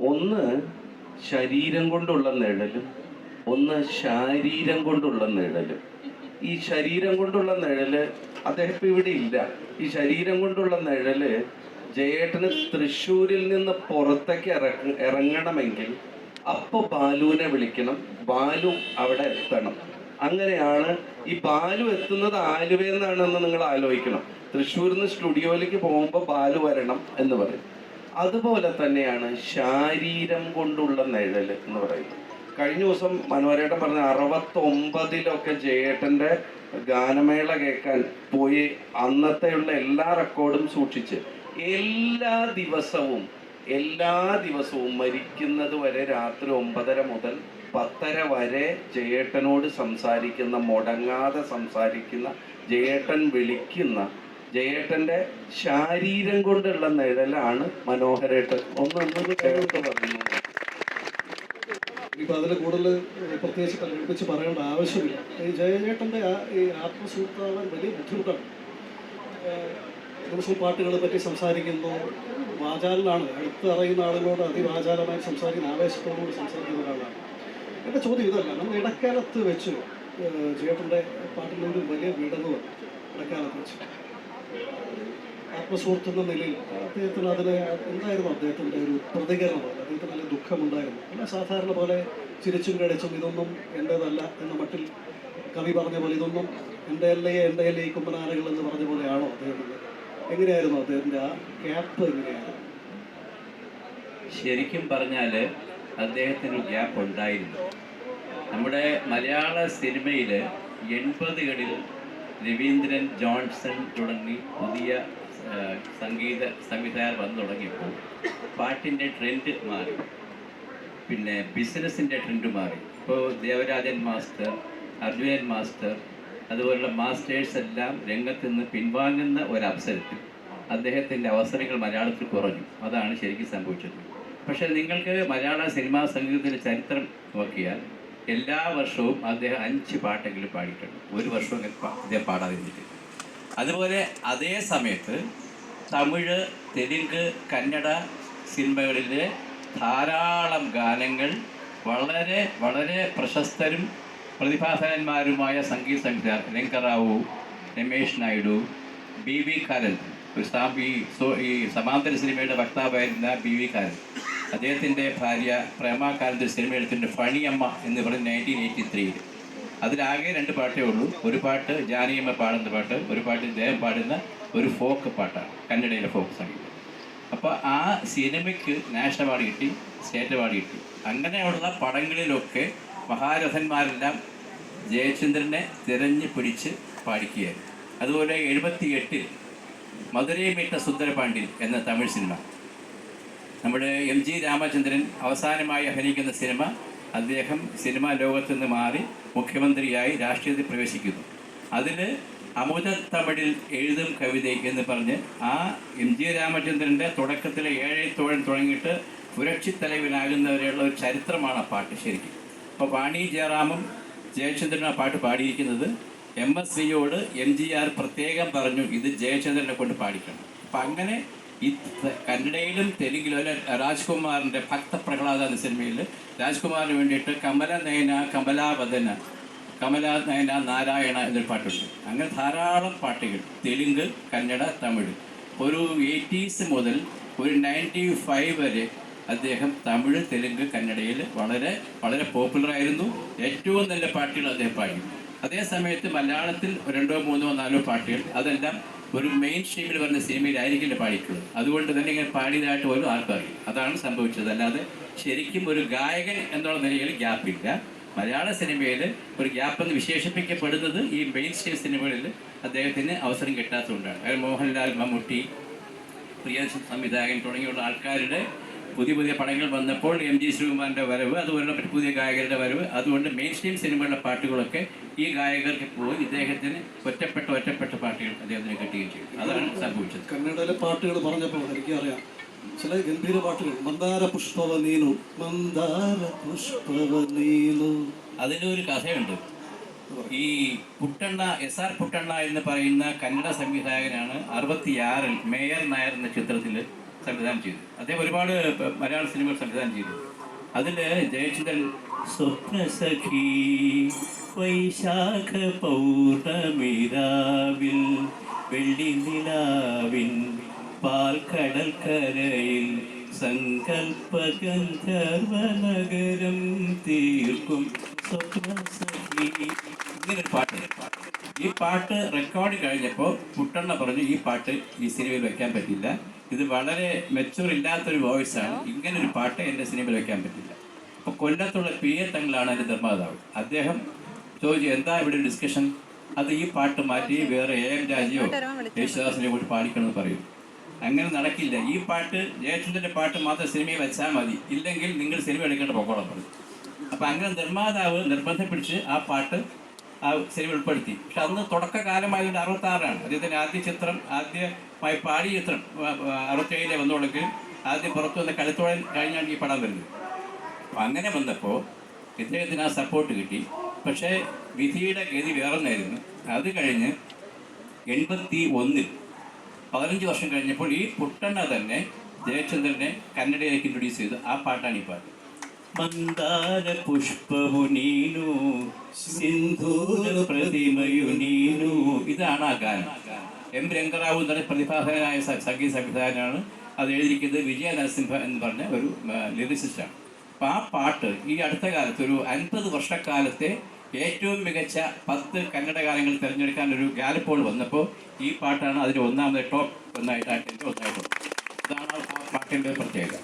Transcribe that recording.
ഒന്ന് ശരീരം കൊണ്ടുള്ള നിഴലും ഒന്ന് ശാരീരം കൊണ്ടുള്ള നിഴലും. ഈ ശരീരം കൊണ്ടുള്ള നിഴല് അദ്ദേഹം ഇപ്പം ഇവിടെ ഇല്ല. ഈ ശരീരം കൊണ്ടുള്ള നിഴല് ജയേട്ടന് തൃശ്ശൂരിൽ നിന്ന് പുറത്തേക്ക് ഇറങ്ങണമെങ്കിൽ അപ്പോൾ ബാലുവിനെ വിളിക്കണം, ബാലു അവിടെ എത്തണം. അങ്ങനെയാണ് ഈ ബാലു എത്തുന്നത് ആലുവയെന്നാണെന്ന് നിങ്ങൾ ആലോചിക്കണം. തൃശ്ശൂരിൽ നിന്ന് സ്റ്റുഡിയോയിലേക്ക് പോകുമ്പോൾ ബാലു വരണം എന്ന് പറയും. അതുപോലെ തന്നെയാണ് ശാരീരം കൊണ്ടുള്ള നിഴൽ എന്ന് പറയുന്നത്. കഴിഞ്ഞ ദിവസം മനോരേട്ടൻ പറഞ്ഞ 69-ലൊക്കെ ജയേട്ടൻ്റെ ഗാനമേള കേൾക്കാൻ പോയി അന്നത്തെയുള്ള എല്ലാ റെക്കോർഡും സൂക്ഷിച്ച് എല്ലാ ദിവസവും മരിക്കുന്നത് വരെ രാത്രി 9:30 മുതൽ 10:30 വരെ ജയേട്ടനോട് സംസാരിക്കുന്ന, മുടങ്ങാതെ സംസാരിക്കുന്ന, ജയേട്ടൻ വിളിക്കുന്ന, ജയേട്ടൻ്റെ ശാരീരം കൊണ്ടുള്ള നിഴലാണ് മനോഹരേട്ടൻ. ഒന്നൊന്നും കേട്ട് പറയുന്നു. ഇപ്പം അതിൽ കൂടുതൽ പ്രത്യേകിച്ച് കൽപ്പിച്ച് പറയേണ്ട ആവശ്യമില്ല. ഈ ജയേട്ടൻ്റെ ഈ ആത്മസുഹൃത്താവാൻ വലിയ ബുദ്ധിമുട്ടാണ്. ദിവസവും പാട്ടുകളെ പറ്റി സംസാരിക്കുന്നു, വാചാലനാണ്. അടുത്ത് അറിയുന്ന ആളുകളോട് അതിവാചാലമായി സംസാരിക്കുന്ന, ആവേശത്തോടുകൂടി സംസാരിക്കുന്ന ഒരാളാണ്. എൻ്റെ ചോദ്യം ഇതല്ല, നമ്മൾ ഇടക്കാലത്ത് വെച്ച് ജയേട്ടൻ്റെ പാട്ടിലൊരു വലിയ വിടവ് ഇടക്കാലത്ത് വെച്ച് ആത്മസുഹൃത്തെന്ന നിലയിൽ അദ്ദേഹത്തിന് അതിന് എന്തായിരുന്നു അദ്ദേഹത്തിൻ്റെ ഒരു പ്രതികരണം? അദ്ദേഹത്തിന് നല്ല ദുഃഖമുണ്ടായിരുന്നു. അല്ല സാധാരണ പോലെ ചിരിച്ചും കടിച്ചും ഇതൊന്നും എൻ്റേതല്ല എന്ന മട്ടിൽ കവി പറഞ്ഞ പോലെ ഇതൊന്നും എൻ്റെ അല്ലേ ഈ കുമ്പനാനകൾ എന്ന് പറഞ്ഞ പോലെയാണോ അദ്ദേഹത്തിൻ്റെ? എങ്ങനെയായിരുന്നു അദ്ദേഹത്തിൻ്റെ ആ ഗ്യാപ്പ്? എങ്ങനെയായിരുന്നു? ശരിക്കും പറഞ്ഞാൽ അദ്ദേഹത്തിന് ഗ്യാപ്പ് ഉണ്ടായിരുന്നു. നമ്മുടെ മലയാള സിനിമയിൽ 80-കളിൽ രവീന്ദ്രൻ, ജോൺസൺ തുടങ്ങി പുതിയ സംഗീത സംവിധായകർ വന്നു തുടങ്ങിയപ്പോൾ പാട്ടിൻ്റെ ട്രെൻഡ് മാറി, പിന്നെ ബിസിനസ്സിൻ്റെ ട്രെൻഡ് മാറി. ഇപ്പോൾ ദേവരാജൻ മാസ്റ്റർ, അർജുനൻ മാസ്റ്റർ അതുപോലുള്ള മാസ്റ്റേഴ്സ് എല്ലാം രംഗത്ത് നിന്ന് പിൻവാങ്ങുന്ന ഒരവസരത്തിൽ അദ്ദേഹത്തിൻ്റെ അവസരങ്ങൾ മലയാളത്തിൽ കുറഞ്ഞു. അതാണ് ശരിക്കും സംഭവിച്ചത്. പക്ഷേ നിങ്ങൾക്ക് മലയാള സിനിമാ സംഗീതത്തിൻ്റെ ചരിത്രം നോക്കിയാൽ എല്ലാ വർഷവും അദ്ദേഹം 5 പാട്ടെങ്കിലും പാടിയിട്ടുണ്ട്. ഒരു വർഷവും അദ്ദേഹം പാടാതിരുന്നിട്ട്. അതുപോലെ അതേ സമയത്ത് തമിഴ്, തെലുങ്ക്, കന്നഡ സിനിമകളിലെ ധാരാളം ഗാനങ്ങൾ വളരെ വളരെ പ്രശസ്തരും പ്രതിഭാധനന്മാരുമായ സംഗീത സംവിധായകർ രംഗറാവു, രമേശ് നായിഡു, BV കാരന്ത്, ഈ സമാന്തര സിനിമയുടെ വക്താവായിരുന്ന BV കാരന്ത്, അദ്ദേഹത്തിൻ്റെ ഭാര്യ പ്രേമ കാരന്ത് സിനിമ എടുത്തിട്ടുണ്ട് ഫണിയമ്മ എന്ന് പറഞ്ഞ് 1983. അതിലാകെ 2 പാട്ടേ ഉള്ളൂ. ഒരു പാട്ട് ജാനകിയമ്മ പാടുന്ന പാട്ട്, ഒരു പാട്ട് ഇദ്ദേഹം പാടുന്ന ഒരു ഫോക്ക് പാട്ടാണ്, കന്നഡയിലെ ഫോക്ക് സംഗീതം. അപ്പോൾ ആ സിനിമയ്ക്ക് നാഷണൽ അവാർഡ് കിട്ടി, സ്റ്റേറ്റ് അവാർഡ് കിട്ടി. അങ്ങനെയുള്ള പടങ്ങളിലൊക്കെ മഹാരഥന്മാരെല്ലാം ജയചന്ദ്രനെ തിരഞ്ഞു പിടിച്ച് പാടിക്കുകയായിരുന്നു. അതുപോലെ 78-ൽ മധുരൈ മീട്ട സുന്ദരപാണ്ഡ്യൻ എന്ന തമിഴ് സിനിമ, നമ്മുടെ MG രാമചന്ദ്രൻ അവസാനമായി അഭിനയിക്കുന്ന സിനിമ, അദ്ദേഹം സിനിമാ ലോകത്തു നിന്ന് മാറി മുഖ്യമന്ത്രിയായി രാഷ്ട്രീയത്തിൽ പ്രവേശിക്കുന്നു. അതിൽ അമുത തമിഴിൽ എഴുതും കവിത എന്ന് പറഞ്ഞ് ആ MG രാമചന്ദ്രൻ്റെ തുടക്കത്തിലെ ഏഴെഴുത്തോഴൻ തുടങ്ങിയിട്ട് പുരക്ഷി തലവനാകുന്നവരെയുള്ള ഒരു ചരിത്രമാണ് ആ പാട്ട് ശരിക്കും. അപ്പോൾ വാണി ജയറാമും ജയചന്ദ്രനും ആ പാട്ട് പാടിയിരിക്കുന്നത്. MSVയോട് MGR പ്രത്യേകം പറഞ്ഞു ഇത് ജയചന്ദ്രനെ കൊണ്ട് പാടിക്കണം. അപ്പം അങ്ങനെ ഈ കന്നഡയിലും തെലുങ്കിലും അല്ലെ രാജ്കുമാറിൻ്റെ ഭക്തപ്രഹ്ലാദ എന്ന സിനിമയിൽ രാജ്കുമാറിന് വേണ്ടിയിട്ട് കമല നയന കമലാവദന, കമല നയന നാരായണ എന്നൊരു പാട്ടുണ്ട്. അങ്ങനെ ധാരാളം പാട്ടുകൾ തെലുങ്ക്, കന്നഡ, തമിഴ്. ഒരു 80s മുതൽ ഒരു 95 വരെ അദ്ദേഹം തമിഴ്, തെലുങ്ക്, കന്നഡയിൽ വളരെ വളരെ പോപ്പുലറായിരുന്നു. ഏറ്റവും നല്ല പാട്ടുകൾ അദ്ദേഹം പാടി. അതേ സമയത്ത് മലയാളത്തിൽ 2, 3, 4 പാട്ടുകൾ അതെല്ലാം ഒരു മെയിൻ സ്ട്രീമിൽ വരുന്ന സിനിമയിലായിരിക്കില്ല പാടിയിട്ടുള്ളത്. അതുകൊണ്ട് തന്നെ ഇങ്ങനെ പാടിയതായിട്ട് പോലും ആർക്കും അറിയും. അതാണ് സംഭവിച്ചത്. അല്ലാതെ ശരിക്കും ഒരു ഗായകൻ എന്നുള്ള നിലയിൽ ഗ്യാപ്പില്ല. മലയാള സിനിമയിൽ ഒരു ഗ്യാപ്പെന്ന് വിശേഷിപ്പിക്കപ്പെടുന്നത് ഈ മെയിൻ സ്ട്രീം സിനിമകളിൽ അദ്ദേഹത്തിന് അവസരം കിട്ടാത്തതുകൊണ്ടാണ്. അതായത് മോഹൻലാൽ, മമ്മൂട്ടി, പ്രിയ സംവിധായകൻ തുടങ്ങിയുള്ള ആൾക്കാരുടെ പുതിയ പടങ്ങൾ വന്നപ്പോൾ MG ശ്രീകുമാറിൻ്റെ വരവ്, അതുപോലുള്ള മറ്റു പുതിയ ഗായകരുടെ വരവ്, അതുകൊണ്ട് മെയിൻ സ്ട്രീം സിനിമകളുടെ പാട്ടുകളൊക്കെ ഈ ഗായകർക്ക് പോയി ഇദ്ദേഹത്തിന് ഒറ്റപ്പെട്ട പാട്ടുകൾ അദ്ദേഹത്തിന് കിട്ടുകയും ചെയ്തു. അതാണ് സംഭവിച്ചത്. കന്നഡയിലെ പാട്ടുകൾ പറഞ്ഞപ്പോൾ എനിക്കറിയാം ചില ഗംഭീര പാട്ടുകൾ. മന്ദാര പുഷ്പവ നീലു, മന്ദാര പുഷ്പവ നീലു. അതിലൊരു കഥയുണ്ട്. ഈ പുട്ടണ്ണ, SR പുട്ടണ്ണ എന്ന് പറയുന്ന കന്നഡ സംവിധായകനാണ് 66-ൽ മേയർ നായർ എന്ന ചിത്രത്തിൽ സംവിധാനം ചെയ്തു. അദ്ദേഹം ഒരുപാട് മലയാള സിനിമകൾ സംവിധാനം ചെയ്തു. അതിൽ ജയചന്ദ്രൻ സ്വപ്നസഖി വൈശാഖ പൗർണമിരാവിൽ വെള്ളി നിലാവിൻ പാൽക്കടൽക്കരയിൽ സങ്കൽപ്പ ഗന്ധർവ നഗരം തീർക്കും സ്വപ്നസഖി, ഇങ്ങനൊരു പാട്ട്. ഈ പാട്ട് റെക്കോർഡ് കഴിഞ്ഞപ്പോൾ പുട്ടണ്ണ പറഞ്ഞു ഈ പാട്ട് ഈ സിനിമയിൽ വെക്കാൻ പറ്റില്ല, ഇത് വളരെ മെച്ചൂർ ഇല്ലാത്തൊരു വോയിസാണ്, ഇങ്ങനൊരു പാട്ട് എൻ്റെ സിനിമയിൽ വെക്കാൻ പറ്റില്ല. അപ്പോൾ കൊല്ലത്തുള്ള പി എ തങ്ങളാണ് എൻ്റെ നിർമ്മാതാവ്. അദ്ദേഹം ചോദിച്ചു എന്താ ഇവിടെ ഒരു ഡിസ്കഷൻ, അത് ഈ പാട്ട് മാറ്റി വേറെ എ എം രാജയോ യേശുദാസിനെ കൂടി പാടിക്കണമെന്ന് പറയും. അങ്ങനെ നടക്കില്ല, ഈ പാട്ട് ജയചന്ദ്രൻ്റെ പാട്ട് മാത്രം സിനിമയിൽ വെച്ചാൽ മതി, ഇല്ലെങ്കിൽ നിങ്ങൾ സിനിമ എടുക്കേണ്ട പൊക്കോളം പറയും. അപ്പം അങ്ങനെ നിർമ്മാതാവ് നിർബന്ധം പിടിച്ച് ആ പാട്ട് ആ സിനിമ ഉൾപ്പെടുത്തി. പക്ഷെ അന്ന് തുടക്കകാലമായതുകൊണ്ട് 66ആണ് അദ്ദേഹത്തിൻ്റെ ആദ്യ ചിത്രം, ആദ്യമായി പാടിയ ചിത്രം 67 വന്നോളെങ്കിലും ആദ്യം പുറത്തു വന്ന കളിത്തോഴൻ കഴിഞ്ഞാണ് ഈ പടം വരുന്നത്. അപ്പം അങ്ങനെ വന്നപ്പോൾ ഇദ്ദേഹത്തിന് ആ സപ്പോർട്ട് കിട്ടി. പക്ഷേ വിധിയുടെ ഗതി വേറൊന്നായിരുന്നു. അത് കഴിഞ്ഞ് 81 15 വർഷം കഴിഞ്ഞപ്പോൾ ഈ പുട്ടണ്ണ തന്നെ ജയചന്ദ്രനെ കന്നഡയിലേക്ക് ഇൻട്രൊഡ്യൂസ് ചെയ്തു. ആ പാട്ടാണ് ഈ പാട്ട്. ಮಂದಾರ ಪುಷ್ಪವು ನೀನು സിന്ധൂര പ്രതിമയു നീനു, ഇതാണ് ആ ഗാനം. എം രംഗറാവു എന്ന പ്രതിഭാധനായ സംഗീത സംവിധായകനാണ്. അത് എഴുതിയിരിക്കുന്നത് വിജയ നരസിംഹ എന്ന് പറഞ്ഞ ഒരു ലിറിസിസ്റ്റാണ്. അപ്പം ആ പാട്ട് ഈ അടുത്ത കാലത്ത് ഒരു 50 വർഷക്കാലത്തെ ഏറ്റവും മികച്ച 10 കന്നഡ ഗാനങ്ങൾ തിരഞ്ഞെടുക്കാൻ ഒരു ഗാലപ്പോൾ വന്നപ്പോൾ ഈ പാട്ടാണ് അതിന് ഒന്നാമത് ടോപ്പ് ഒന്നായിട്ട് ഒന്നായിട്ടുള്ളത്. ഇതാണ് ആ പാട്ടിൻ്റെ പ്രത്യേകത.